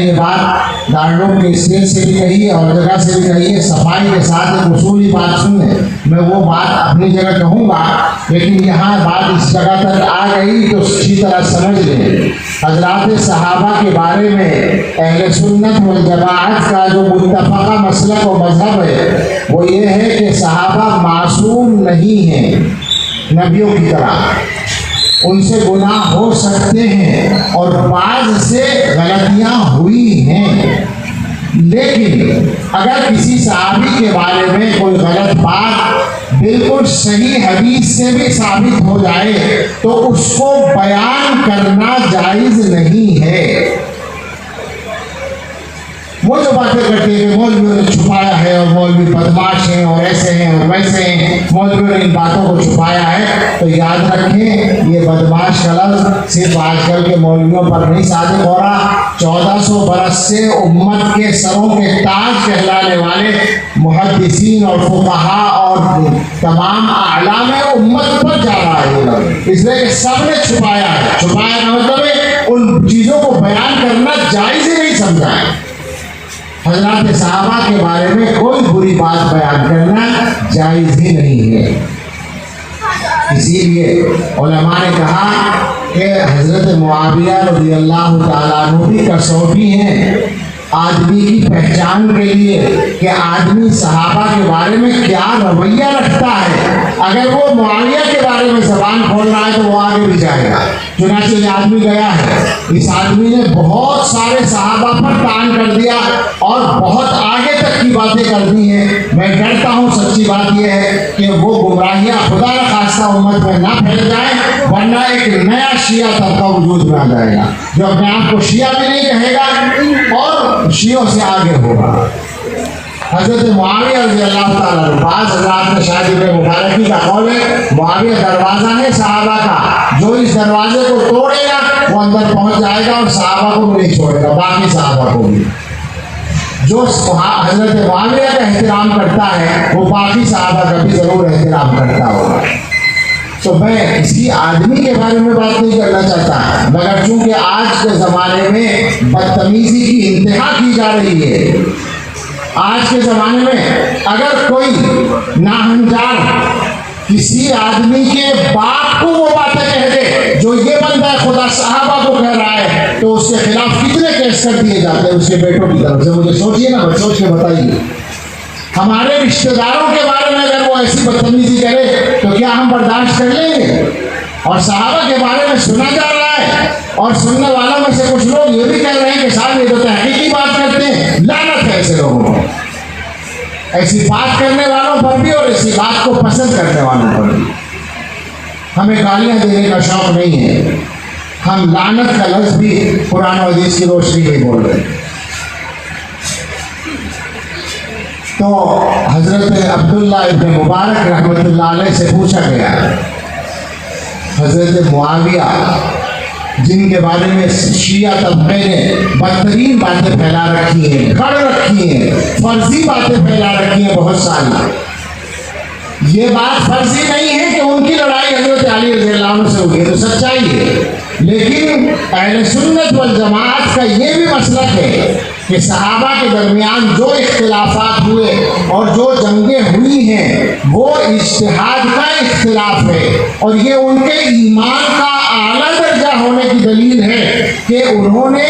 یہ بات دارالعلوم کے اسٹیج سے بھی کہی ہے اور جگہ سے بھی کہی ہے، صفائی کے ساتھ ایک اصولی بات سن لیں. میں وہ بات اپنی جگہ کہوں گا، لیکن یہاں بات اس جگہ تک آ گئی تو اچھی طرح سمجھ لیں. حضرات صحابہ کے بارے میں اہل سنت والجماعت کا جو متفقہ مسلک و مذہب ہے وہ یہ ہے کہ صحابہ معصوم نہیں ہیں نبیوں کی طرح. ان سے گناہ ہو سکتے ہیں اور بعض سے غلطیاں ہوئی ہیں، لیکن اگر کسی صحابی کے بارے میں کوئی غلط بات بالکل صحیح حدیث سے بھی ثابت ہو جائے تو اس کو بیان کرنا جائز نہیں ہے. وہ جو باتیں کرتے ہیں کہ مولویوں نے چھپایا ہے اور مولوی بدماش ہیں اور ایسے ہیں اور ویسے ہیں، مولویوں نے ان باتوں کو چھپایا ہے، تو یاد رکھیں یہ بدماش کا لفظ صرف آج کل کے مولویوں پر نہیں صادق ہو رہا. 1400 برس سے امت کے سروں کے تاج کہلانے والے محدثین اور فقہاء اور تمام اعلام امت پر جا رہا ہے، اس لیے کہ سب نے چھپایا ہے. چھپایا کا مطلب ہے ان چیزوں کو بیان کرنا جائز ہی نہیں سمجھا ہے. حضرات صحابہ کے بارے میں کوئی بری بات بیان کرنا جائز ہی نہیں ہے. اسی لیے علماء نے کہا کہ حضرت معاویہ رضی اللہ تعالیٰ عنہ بھی کسوٹی ہیں آدمی کی پہچان کے لیے کہ آدمی صحابہ کے بارے میں کیا رویہ رکھتا ہے. اگر وہ معاویہ کے بارے میں زبان کھول رہا ہے تو وہ آگے بھی جائے گا. چنانچہ یہ آدمی گیا ہے، اس آدمی نے بہت سارے صحابہ پر طعن کر دیا اور بہت آگے تک کی باتیں کر دی ہیں. میں ڈرتا ہوں سچی بات یہ ہے کہ وہ گمراہیاں خدا نخواستہ امت میں نہ پھیل جائیں، ورنہ ایک نیا شیعہ طبقہ وجود میں آ جائے گا جو اپنے آپ کو شیعہ بھی نہیں کہے گا اور شیعوں سے آگے ہوگا. حضرت معاویہ رضی اللہ تعالیٰ عنہ، بعض حضرات نے شاید ابن مبارکی کا قول ہے معاویہ دروازہ ہے صحابہ کا، جو اس دروازے کو توڑے گا وہ اندر پہنچ جائے گا اور صحابہ کو بھی نہیں چھوڑے گا، باقی صحابہ کو بھی. جو حضرت معاویہ کا احترام کرتا ہے وہ باقی صحابہ کا بھی ضرور احترام کرتا ہوگا. تو میں اسی آدمی کے بارے میں بات نہیں کرنا چاہتا، مگر چونکہ آج کے زمانے میں بدتمیزی کی انتہا کی جا رہی ہے. آج کے زمانے میں اگر کوئی ناہنجار کسی آدمی کے باپ کو وہ باتیں کہہ دے جو یہ بندہ خدا صحابہ کو کہہ رہا ہے تو اس کے خلاف کتنے کیس کر دیے جاتے ہیں اس کے بیٹوں کی طرف سے. مجھے سوچیے نا، سوچ کے بتائیے. ہمارے رشتہ داروں کے بارے میں اگر وہ ایسی بدتمیزی کرے تو کیا ہم برداشت کر لیں گے؟ اور صحابہ کے بارے میں سنا جا رہا ہے اور سننے والوں میں سے کچھ لوگ یہ بھی کہہ رہے ہیں کہ صاحب یہ تو تحقیقی بات کرتے ہیں. لعنت ہے ایسے لوگوں کو، ایسی بات کرنے والوں پر بھی اور ایسی بات کو پسند کرنے والوں پر بھی. ہمیں گالیاں دینے کا شوق نہیں ہے، ہم لعنت کا لفظ بھی قرآن و حدیث کی روشنی میں بول رہے ہیں. تو حضرت عبداللہ ابن مبارک رحمۃ اللہ علیہ سے پوچھا گیا حضرت معاویہ جن کے بارے میں شیعہ طبقے نے بدترین باتیں پھیلا رکھی ہیں، کھڑ رکھی ہیں، فرضی باتیں پھیلا رکھی ہیں بہت ساری. یہ بات فرضی نہیں ہے کہ ان کی لڑائی حضرت علی رضی اللہ عنہ سے ہوئی، تو سچائی ہے. لیکن اہل سنت والجماعت کا یہ بھی مسلک ہے کہ صحابہ کے درمیان جو اختلافات ہوئے اور جو جنگیں ہوئی ہیں وہ اجتہاد کا اختلاف ہے، اور یہ ان کے ایمان کا اعلیٰ درجہ ہونے کی دلیل ہے کہ انہوں نے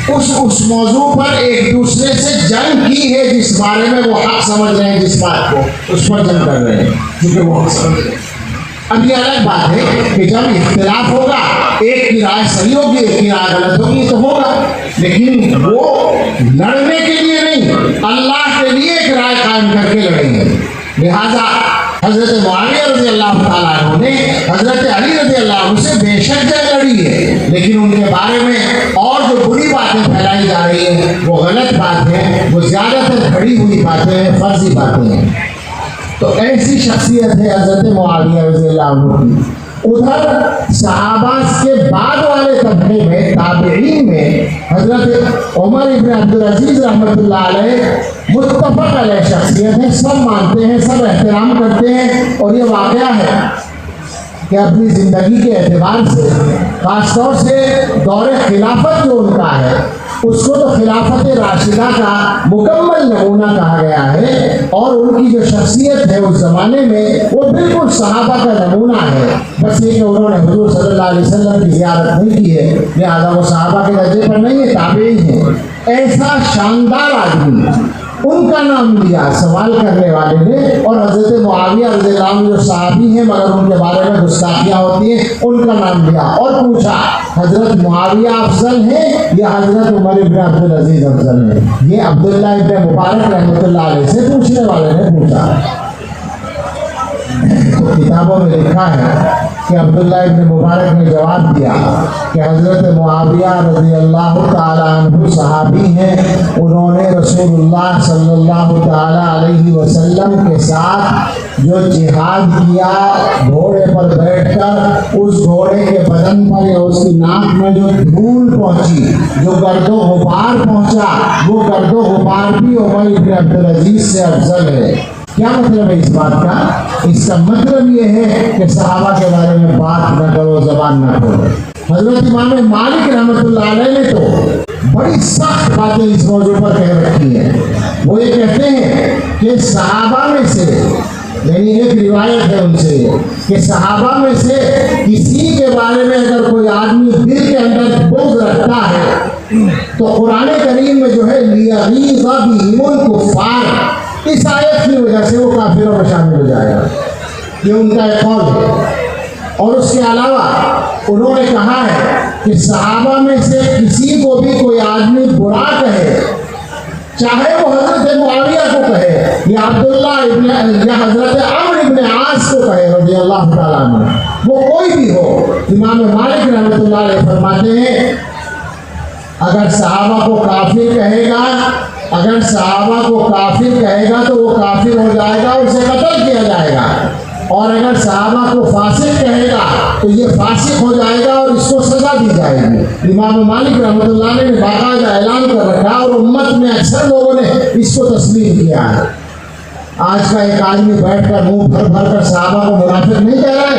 اس موضوع پر ایک دوسرے سے جنگ کی ہے جس بارے میں وہ حق سمجھ رہے ہیں، جس بات کو اس پر جنگ کر رہے ہیں کیونکہ وہ حق سمجھ رہے ہیں. اب یہ الگ بات ہے کہ جب اختلاف ہوگا ایک کی رائے صحیح ہوگی ایک کی رائے غلط ہوگی تو ہوگا، لیکن وہ لڑنے کے لیے نہیں، اللہ کے لیے ایک رائے قائم کر کے لڑیں گے. لہذا حضرت معاویہ رضی اللہ تعالیٰ عنہ نے حضرت علی رضی اللہ عنہ سے بے شک جنگ لڑی ہے، لیکن ان کے بارے میں اور جو بری باتیں پھیلائی جا رہی ہیں وہ غلط بات ہے، وہ زیادہ تر کھڑی ہوئی باتیں ہیں، فرضی باتیں ہیں. تو ایسی شخصیت ہے حضرت معاویہ رضی اللہ عنہ کی. ادھر صحابہ کے بعد والے طبقے میں تابعین میں حضرت عمر ابن عبدالعزیز رحمۃ اللہ علیہ متفق علیہ شخصیت ہے، سب مانتے ہیں، سب احترام کرتے ہیں. اور یہ واقعہ ہے کہ اپنی زندگی کے اعتبار سے خاص طور سے دور خلافت جو ان کا ہے اس کو تو خلافت راشدہ کا مکمل نمونہ کہا گیا ہے، اور ان کی جو شخصیت ہے اس زمانے میں وہ بالکل صحابہ کا نمونہ ہے، بس یہ کہ انہوں نے حضور صلی اللہ علیہ وسلم کی زیارت نہیں کی ہے، لہٰذا وہ صحابہ کے درجے پر نہیں ہے، تابعین ہیں۔ ایسا شاندار آدمی، ان کا نام لیا سوال کرنے والے نے، اور حضرت معاویہ رضی اللہ عنہ جو صحابی ہیں مگر ان کے بارے میں گستاخیاں ہوتی ہیں، ان کا نام لیا اور پوچھا حضرت معاویہ افضل ہیں یا حضرت عمر ابن عبدالعزیز افضل ہیں؟ یہ عبداللہ ابن مبارک رحمۃ اللہ علیہ سے پوچھنے والے نے پوچھا۔ تو کتابوں میں لکھا ہے کہ عبداللہ ابن مبارک نے جواب دیا کہ حضرت معاویہ رضی اللہ تعالیٰ عنہ صحابی ہیں، انہوں نے رسول اللہ صلی اللہ تعالیٰ علیہ وسلم کے ساتھ جو جہاد کیا، گھوڑے پر بیٹھ کر اس گھوڑے کے بدن پر یا اس کی ناک میں جو دھول پہنچی، جو گرد و غبار پہنچا، وہ گرد و غبار بھی عمر ابن عبدالعزیز سے افضل ہے۔ کیا مطلب ہے اس بات کا؟ اس کا مطلب یہ ہے کہ صحابہ کے بارے میں بات نہ کرو، زبان نہ کھولو۔ حضرت امام مالک رحمۃ اللہ علیہ نے تو بڑی سخت باتیں اس موضوع پر کہہ رکھی ہیں۔ وہ یہ کہتے ہیں کہ صحابہ میں سے، یعنی ایک روایت ہے ان سے کہ صحابہ میں سے کسی کے بارے میں اگر کوئی آدمی دل کے اندر بغض رکھتا ہے تو قرآن کریم میں جو ہے لیغیظ بہم الکفار، اس آیت کی وجہ سے وہ کافروں میں شامل ہو جائے گا، یہ ان کا ایک قول ہے۔ اور اس کے علاوہ انہوں نے کہا ہے کہ صحابہ میں سے کسی کو بھی کوئی آدمی برا کہے، چاہے وہ حضرت معاویہ کو کہے یا عبداللہ ابن یا حضرت عمرو ابن عاص کو کہے رضی اللہ تعالیٰ عنہ، وہ کوئی بھی ہو، امام مالک رحمۃ اللہ علیہ فرماتے ہیں اگر صحابہ کو کافر کہے گا، اگر صحابہ کو کافر کہے گا تو وہ کافر ہو جائے گا، اسے قتل کیا جائے گا، اور اگر صحابہ کو فاسق کہے گا تو یہ فاسق ہو جائے گا اور اس کو سزا دی جائے گی۔ امام مالک رحمۃ اللہ علیہ نے باقاعدہ اعلان کر رکھا اور امت میں اکثر لوگوں نے اس کو تسلیم کیا ہے۔ آج کا ایک آدمی بیٹھ کر منہ بھر بھر کر صحابہ کو منافق نہیں کہہ رہا ہے۔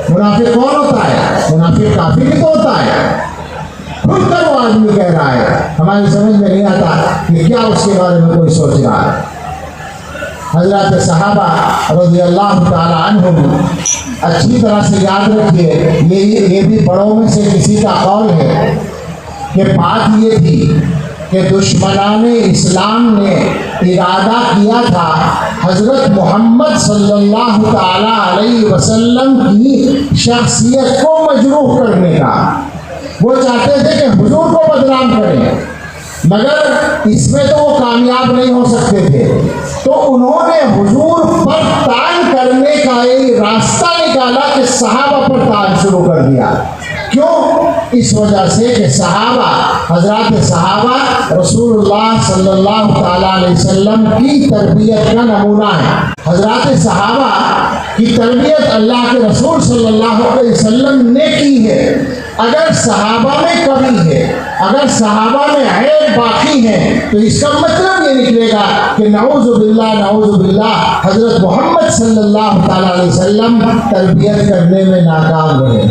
منافق کون ہوتا ہے؟ منافق کافر ہی تو ہوتا ہے، کھل کر وہ آدمی کہہ رہا ہے، ہماری سمجھ میں نہیں آتا کہ کیا اس کے بارے میں کوئی سوچ رہا ہے۔ حضرات صحابہ رضی اللہ تعالیٰ عنہم اچھی طرح سے یاد رکھیے، یہ بھی بڑوں میں سے کسی کا قول ہے کہ بات یہ تھی کہ دشمنان اسلام نے ارادہ کیا تھا حضرت محمد صلی اللہ تعالیٰ علیہ وسلم کی شخصیت کو مجروح کرنے کا۔ وہ چاہتے تھے کہ حضور کو بدنام کریں، مگر اس میں تو وہ کامیاب نہیں ہو سکتے تھے، تو انہوں نے حضور پر طعن کرنے کا ایک راستہ نکالا کہ صحابہ پر طعن شروع کر دیا۔ کیوں؟ اس وجہ سے کہ صحابہ، حضرات صحابہ رسول اللہ صلی اللہ تعالیٰ علیہ وسلم کی تربیت کا نمونہ ہے۔ حضرات صحابہ کی تربیت اللہ کے رسول صلی اللہ علیہ وسلم نے کی ہے۔ اگر صحابہ میں کمی ہے، اگر صحابہ میں عیب باقی ہے، تو اس کا مطلب یہ نکلے گا کہ نعوذ باللہ حضرت محمد صلی اللہ تعالیٰ علیہ وسلم تربیت کرنے میں ناکام رہے۔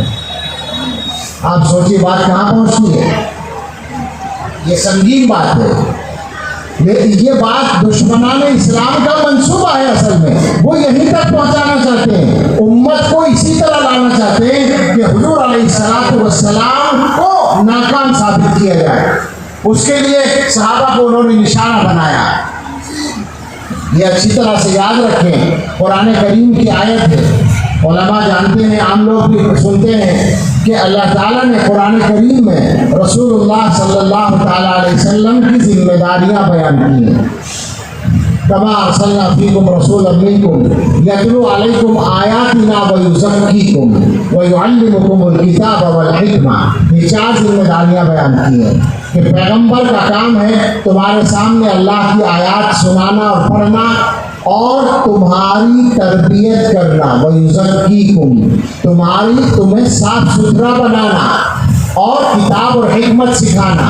آپ سوچیے بات کہاں پہنچتی ہے، یہ سنگین بات ہے۔ یہ بات دشمنان اسلام کا منصوبہ ہے، اصل میں وہ یہیں تک پہنچانا چاہتے ہیں، امت کو اسی طرح لانا چاہتے ہیں کہ حضور علیہ السلام کو ناکام ثابت کیا جائے۔ اس کے لیے صحابہ کو انہوں نے نشانہ بنایا۔ یہ اچھی طرح سے یاد رکھیں، قرآن کریم کی آیت ہے، علماء جانتے ہیں، عام لوگ بھی سنتے ہیں کہ اللہ تعالیٰ نے قرآن کریم میں رسول اللہ صلی اللہ تعالیٰ علیہ وسلم کی ذمہ داریاں بیان کی ہیں۔ کما ارسلنا فیکم رسولا منکم یتلو علیکم آیاتنا ویزکیکم ویعلمکم الکتاب والحکمہ، یہ 4 ذمہ داریاں بیان کی ہیں کہ پیغمبر کا کام ہے تمہارے سامنے اللہ کی آیات سنانا اور پڑھنا اور تمہاری تربیت کرنا، وَيُزَكِّيكُمْ، تمہیں صاف ستھرا بنانا اور کتاب اور حکمت سکھانا۔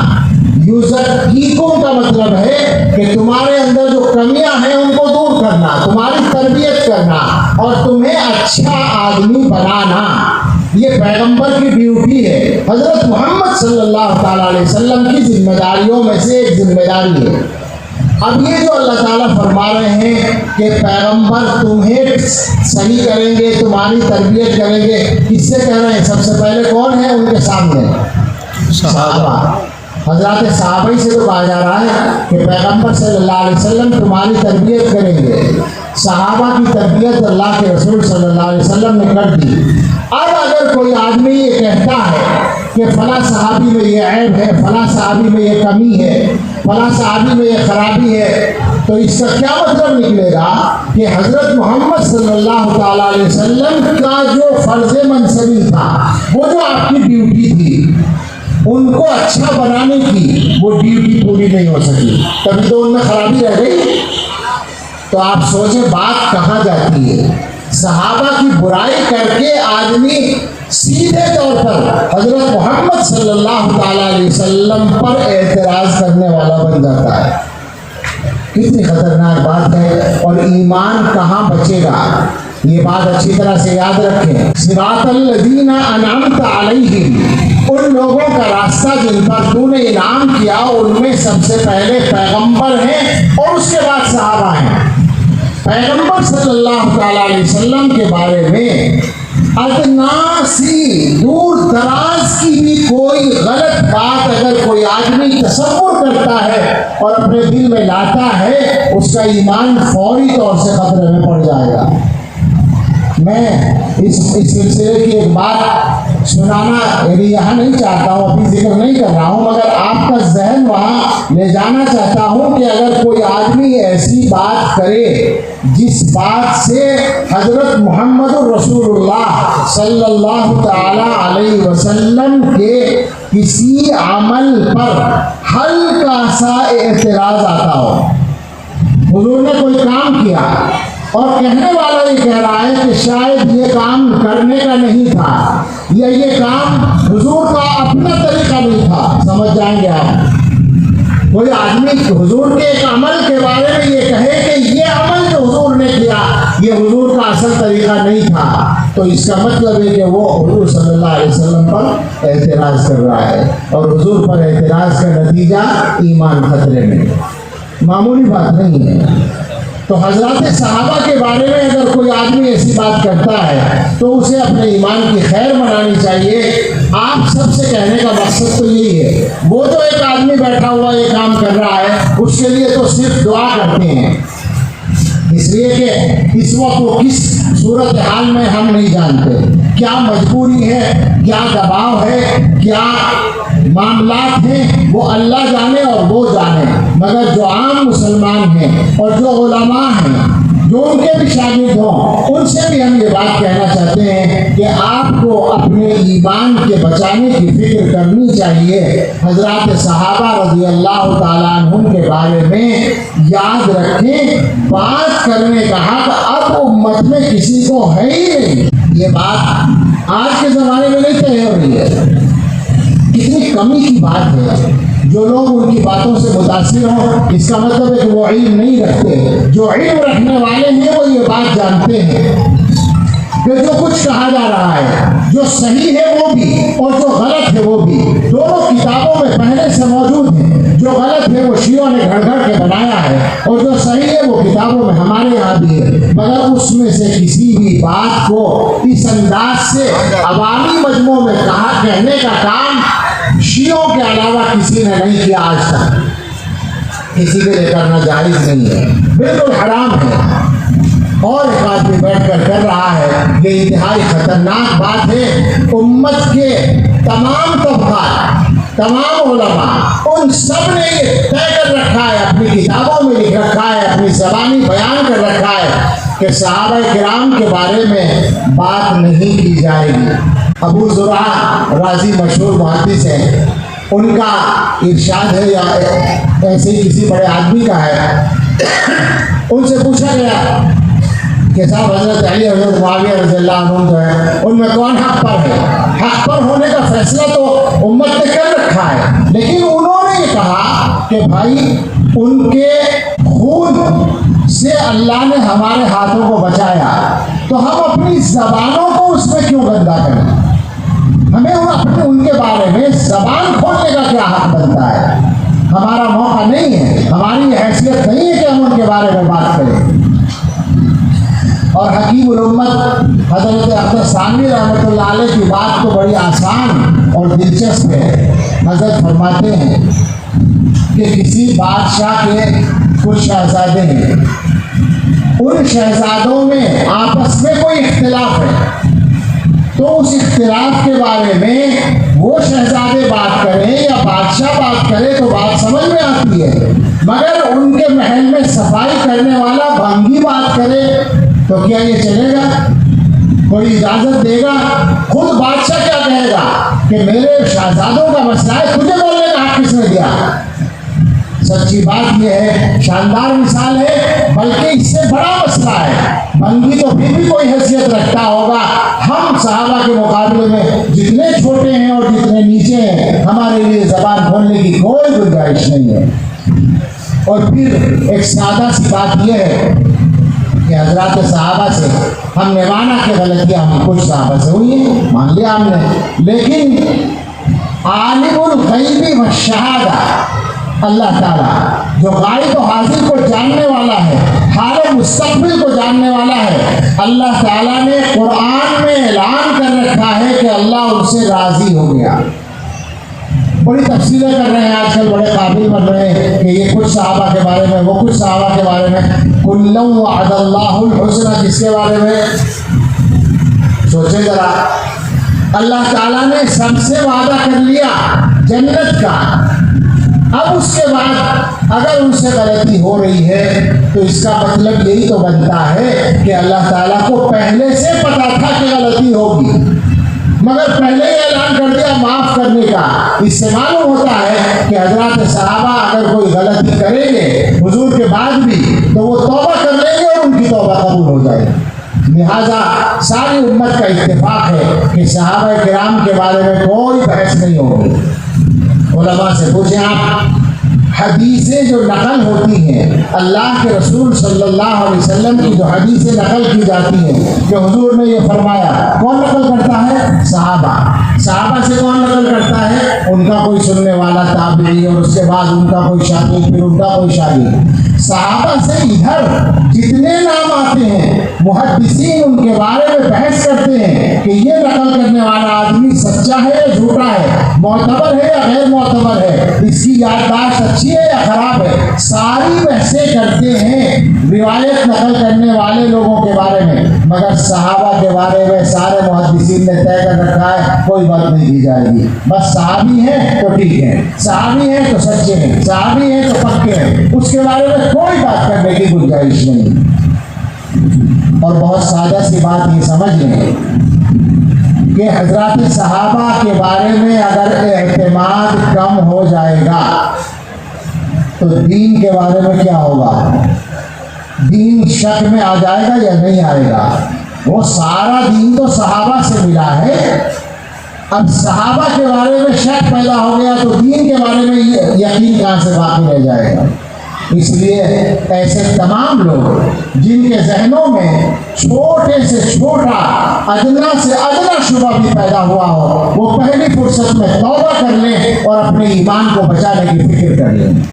یُزَكِّيكُمْ کا مطلب ہے کہ تمہارے اندر جو کمیاں ہیں ان کو دور کرنا، تمہاری تربیت کرنا اور تمہیں اچھا آدمی بنانا۔ یہ یہ پیغمبر کی ڈیوٹی ہے، حضرت محمد صلی اللہ تعالیٰ علیہ وسلم کی ذمہ داریوں میں سے ایک ذمہ داری ہے۔ اب یہ جو اللہ تعالیٰ فرما رہے ہیں کہ پیغمبر تمہیں صحیح کریں گے، تمہاری تربیت کریں گے، کس سے کہہ رہے ہیں؟ سب سے پہلے کون ہے ان کے سامنے؟ صحابہ۔ حضرات صحابہ سے تو کہا جا رہا ہے کہ پیغمبر صلی اللہ علیہ وسلم تمہاری تربیت کریں گے۔ صحابہ کی تربیت اللہ کے رسول صلی اللہ علیہ وسلم نے کر دی۔ اب اگر کوئی آدمی یہ کہتا ہے کہ فلاں صحابی میں یہ عیب ہے، فلاں صحابی میں یہ کمی ہے، فلاں صحابی میں یہ خرابی ہے، تو اس کا کیا مطلب نکلے گا کہ حضرت محمد صلی اللہ تعالیٰ علیہ وسلم کا جو فرض منصبی تھا، وہ جو آپ کی ڈیوٹی تھی، ان کو اچھا بنانے کی وہ ڈیوٹی پوری نہیں ہو سکی، تبھی تو ان میں خرابی رہ گئی۔ تو آپ سوچیں بات کہاں جاتی ہے؟ صحابہ کی برائی کر کے آدمی سیدھے طور پر حضرت محمد صلی اللہ تعالیٰ علیہ وسلم پر اعتراض کرنے والا بن جاتا ہے۔ کتنی خطرناک بات ہے، اور ایمان کہاں بچے گا؟ یہ بات اچھی طرح سے یاد رکھیں۔ صراط الذین انعمت علیہم، ان لوگوں کا راستہ جن پر تو نے انعام کیا، ان میں سب سے پہلے پیغمبر ہیں اور اس کے بعد صحابہ ہیں۔ پیغمبر صلی اللہ تعالیٰ علیہ وسلم کے بارے میں ادنا سی دور دراز کی بھی کوئی غلط بات اگر کوئی آدمی تصور کرتا ہے اور اپنے دل میں لاتا ہے، اس کا ایمان فوری طور سے خطرے میں پڑ جائے گا۔ میں اس سلسلے کی ایک بات سنانا یہاں نہیں چاہتا ہوں، ابھی ذکر نہیں کر رہا ہوں، مگر آپ کا ذہن وہاں لے جانا چاہتا ہوں کہ اگر کوئی آدمی ایسی بات کرے جس بات سے حضرت محمد رسول اللہ صلی اللہ تعالی علیہ وسلم کے کسی عمل پر ہلکا سا اعتراض آتا ہو، حضور نے کوئی کام کیا اور کہنے والا یہ کہہ رہا ہے کہ شاید یہ کام کرنے کا نہیں تھا، یا یہ کام حضور کا اپنا طریقہ نہیں تھا، سمجھ جائیں گے آپ۔ کوئی آدمی حضور کے ایک عمل کے بارے میں یہ کہے کہ یہ عمل جو حضور نے کیا یہ حضور کا اصل طریقہ نہیں تھا، تو اس کا مطلب ہے کہ وہ حضور صلی اللہ علیہ وسلم پر اعتراض کر رہا ہے، اور حضور پر اعتراض کا نتیجہ ایمان خطرے میں، معمولی بات نہیں ہے۔ تو حضرات صحابہ کے بارے میں اگر کوئی آدمی ایسی بات کرتا ہے تو اسے اپنے ایمان کی خیر منانی چاہیے۔ آپ سب سے کہنے کا مقصد تو یہی ہے، وہ جو ایک آدمی بیٹھا ہوا یہ کام کر رہا ہے اس کے لیے تو صرف دعا کرتے ہیں، اس لیے کہ اس وقت وہ کس صورتحال میں ہم نہیں جانتے، کیا مجبوری ہے، کیا دباؤ ہے، کیا معاملات ہیں، وہ اللہ جانے اور وہ جانے، مگر جو عام مسلمان ہیں اور جو علماء ہیں، جو ان کے بھی شاگرد ہوں، ان سے بھی ہم یہ بات کہنا چاہتے ہیں کہ آپ کو اپنے ایمان کے بچانے کی فکر کرنی چاہیے۔ حضرات صحابہ رضی اللہ تعالیٰ عنہم کے بارے میں یاد رکھیں، بات کرنے کا حق اب امت میں کسی کو ہے ہی نہیں۔ یہ بات آج کے زمانے میں نہیں طے ہو رہی ہے، کتنی کمی کی بات ہے۔ جو لوگ ان کی باتوں سے متاثر ہوں، اس کا مطلب ہے کہ وہ علم نہیں رکھتے۔ جو علم رکھنے والے ہیں وہ یہ بات جانتے ہیں کہ جو کچھ کہا جا رہا ہے، جو صحیح ہے وہ بھی اور جو غلط ہے وہ بھی، دونوں کتابوں میں پہلے سے موجود ہیں۔ جو غلط ہے وہ شیعوں نے گھڑ گھڑ کے بنایا ہے، اور جو صحیح ہے وہ کتابوں میں ہمارے یہاں بھی ہے، مگر اس میں سے کسی بھی بات کو اس انداز سے عوامی مجموعوں میں کہنے کا کام شیعوں کے علاوہ کسی نے نہیں کیا آج تک، کسی کے لیے کرنا جائز نہیں ہے، بالکل حرام ہے۔ اور ایک آدمی بیٹھ کر کر رہا ہے، یہ انتہائی خطرناک بات ہے۔ امت کے تمام طبقات، تمام علماء، ان سب نے یہ طے کر رکھا ہے، اپنی کتابوں میں لکھ رکھا ہے، اپنی زبانی بیان کر رکھا ہے کہ صحابہ کرام کے بارے میں بات نہیں کی جائے گی۔ ابو زرعہ رازی مشہور محدث ہیں، ان کا ارشاد ہے، یا ایسے ہی کسی بڑے آدمی کا ہے، ان سے پوچھا گیا کہ صاحب حضرت علی حضرت معاویہ رضی اللہ عنہ جو ہے ان میں کون حق پر ہے؟ حق پر ہونے کا فیصلہ تو امت نے کر رکھا ہے، لیکن انہوں نے یہ کہا کہ بھائی ان کے خون سے اللہ نے ہمارے ہاتھوں کو بچایا، تو ہم اپنی زبانوں کو اس میں کیوں گندا کریں؟ ہمیں اپنے ان کے بارے میں زبان کھولنے کا کیا حق بنتا ہے؟ ہمارا موقع نہیں ہے، ہماری حیثیت نہیں ہے کہ ہم ان کے بارے میں بات کریں۔ اور حکیم الامت حضرت اقدس ثانوی رحمۃ اللہ علیہ کی بات تو بڑی آسان اور دلچسپ ہے۔ حضرت فرماتے ہیں کہ کسی بادشاہ کے کچھ شہزادے ہیں، ان شہزادوں میں آپس میں کوئی اختلاف ہے، تو اس اختلاف کے بارے میں وہ شہزادے بات کریں یا بادشاہ بات کرے تو بات سمجھ میں آتی ہے، مگر ان کے محل میں صفائی کرنے والا بھنگی بات کرے تو کیا یہ چلے گا؟ کوئی اجازت دے گا؟ خود بادشاہ کیا کہے گا کہ میرے شہزادوں کا مسئلہ ہے، تجھے بولنے کا حق کس نے دیا؟ سچی بات یہ ہے، شاندار مثال ہے، بلکہ اس سے بڑا مسئلہ ہے۔ بھنگی تو پھر بھی کوئی حیثیت رکھتا ہوگا، ہم صحابہ کے مقابلے میں جتنے چھوٹے ہیں اور جتنے نیچے ہیں، ہمارے لیے زبان کھولنے کی کوئی گنجائش نہیں ہے۔ اور پھر ایک سادہ سی بات یہ ہے کہ حضرات صحابہ سے ہم نے مانا کہ غلطیاں ہم کچھ صحابہ سے ہوئی ہیں، مان لیا ہم نے، لیکن عالم الغیب والشہادہ اللہ تعالیٰ جو غائب و حاضر کو جاننے والا ہے، حال و مستقبل کو جاننے والا ہے، اللہ تعالیٰ نے قرآن میں اعلان کر رکھا ہے کہ اللہ ان سے راضی ہو گیا۔ بڑی تفصیلیں کر رہے ہیں آج کل، بڑے قابل بن رہے ہیں کہ یہ کچھ صحابہ کے بارے میں، وہ کچھ صحابہ کے بارے میں، کُلًّا وعد اللہ الحسنى جس کے بارے میں سوچیں ذرا، اللہ تعالیٰ نے سب سے وعدہ کر لیا جنت کا، اب اس کے بعد اگر ان سے غلطی ہو رہی ہے تو اس کا مطلب یہی تو بنتا ہے کہ اللہ تعالیٰ کو پہلے سے پتا تھا کہ غلطی ہوگی، مگر پہلے ہی اعلان کر دیا معاف کرنے کا۔ اس سے معلوم ہوتا ہے کہ حضرات صحابہ اگر کوئی غلطی کریں گے حضور کے بعد بھی تو وہ توبہ کر لیں گے اور ان کی توبہ قبول ہو جائے گی۔ لہٰذا ساری امت کا اتفاق ہے کہ صحابہ کرام کے بارے میں کوئی بحث نہیں ہوگی۔ علماء سے پوچھیں آپ، حدیثیں جو نقل ہوتی ہیں، اللہ کے رسول صلی اللہ علیہ وسلم کی جو حدیثیں نقل کی جاتی ہیں کہ حضور نے یہ فرمایا، کون نقل کرتا ہے؟ صحابہ۔ صحابہ سے کون نقل کرتا ہے؟ ان کا کوئی سننے والا تابعی، اور اس کے بعد ان کا کوئی شاگرد، پھر ان کا کوئی شاگرد۔ صحابہ سے ادھر جتنے نام آتے ہیں محدثین ان کے بارے میں بحث کرتے ہیں کہ یہ نقل کرنے والا آدمی سچا ہے یا جھوٹا ہے، معتبر ہے یا غیر معتبر ہے، اس کی یادداشت اچھی ہے یا خراب ہے، ساری بحثیں کرتے ہیں روایت نقل کرنے والے لوگوں کے بارے میں، مگر صحابہ کے بارے میں سارے محدثین نے طے کر رکھا ہے کوئی بات نہیں کی جائے گی، بس صحابی ہیں تو ٹھیک ہے، صحابی ہیں تو سچے ہیں، صحابی ہیں تو پکے ہیں، اس کے بارے میں کوئی بات کرنے کی گنجائش نہیں۔ اور بہت سادہ سی بات یہ سمجھ لیں کہ حضرات صحابہ کے بارے میں اگر اعتماد کم ہو جائے گا تو دین کے بارے میں کیا ہوگا؟ دین شک میں آ جائے گا یا نہیں آئے گا؟ وہ سارا دین تو صحابہ سے ملا ہے، اب صحابہ کے بارے میں شک پیدا ہو گیا تو دین کے بارے میں یقین کہاں سے باقی رہ جائے گا؟ اس لیے ایسے تمام لوگ جن کے ذہنوں میں چھوٹے سے چھوٹا، ادنا سے ادنا شبہ بھی پیدا ہوا ہو، وہ پہلی فرصت میں توبہ کر لیں اور اپنے ایمان کو بچانے کی فکر کر لیں۔